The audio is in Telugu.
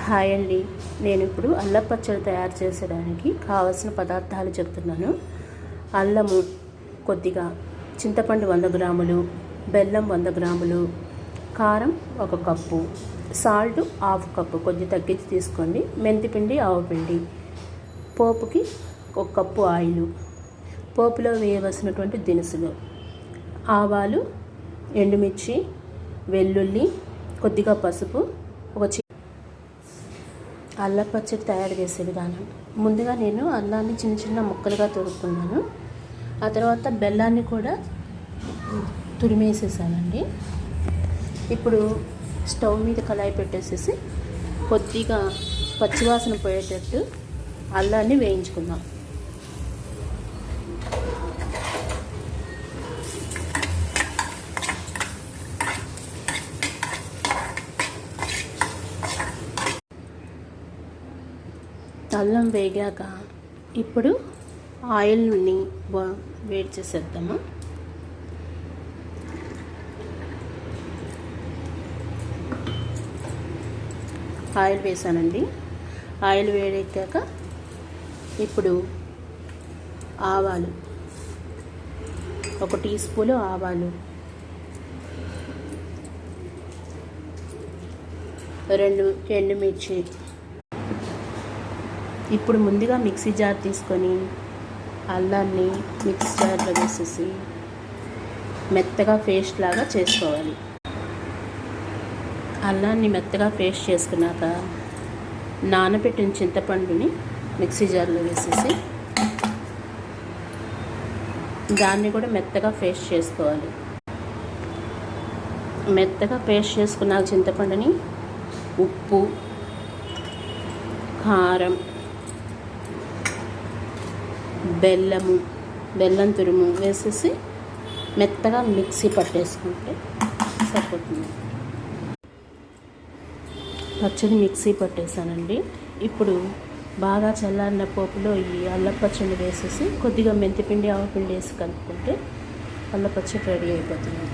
హాయ్ అండి. నేను ఇప్పుడు అల్లం పచ్చడి తయారు చేసేదానికి కావాల్సిన పదార్థాలు చెప్తున్నాను. అల్లము కొద్దిగా, చింతపండు 100 గ్రాములు, బెల్లం 100 గ్రాములు, కారం 1 కప్పు, సాల్ట్ 1/2 కప్పు, కొద్ది తగ్గించి తీసుకోండి. మెంతిపిండి, ఆవపిండి, పోపుకి 1 కప్పు ఆయిల్, పోపులో వేయవలసినటువంటి దినుసులు, ఆవాలు, ఎండుమిర్చి, వెల్లుల్లి, కొద్దిగా పసుపు, అల్లం పచ్చడి తయారు చేసే విధానం. ముందుగా నేను అల్లాన్ని చిన్న చిన్న ముక్కలుగా తరుక్కున్నాను. ఆ తర్వాత బెల్లాన్ని కూడా తురిమేసేసానండి. ఇప్పుడు స్టవ్ మీద కళాయి పెట్టేసేసి కొద్దిగా పచ్చివాసన పోయేటట్టు అల్లాన్ని వేయించుకుందాం. అల్లం వేగాక ఇప్పుడు ఆయిల్ని వేడి చేసేద్దాము. ఆయిల్ వేసానండి. ఆయిల్ వేడెక్కాక ఇప్పుడు ఆవాలు, 1 టీ స్పూను ఆవాలు, 2 ఎండుమిర్చి. ఇప్పుడు ముందుగా మిక్సీ జార్ తీసుకొని అల్లాన్ని మిక్సీ జార్లో వేసేసి మెత్తగా పేస్ట్ లాగా చేసుకోవాలి. అల్లాన్ని మెత్తగా పేస్ట్ చేసుకున్నాక నానబెట్టిన చింతపండుని మిక్సీ జార్లో వేసేసి దాన్ని కూడా మెత్తగా పేస్ట్ చేసుకోవాలి. మెత్తగా పేస్ట్ చేసుకున్న చింతపండుని ఉప్పు, కారం, బెల్లం తురుము వేసేసి మెత్తగా మిక్సీ పట్టేసుకుంటే సరిపోతుంది. పచ్చడి మిక్సీ పట్టేసానండి. ఇప్పుడు బాగా చల్లారిన పోపులో ఈ అల్లం పచ్చడిని వేసేసి కొద్దిగా మెంతిపిండి, ఆవపిండి వేసి కలుపుకుంటే అల్లం పచ్చడి రెడీ అయిపోతుంది.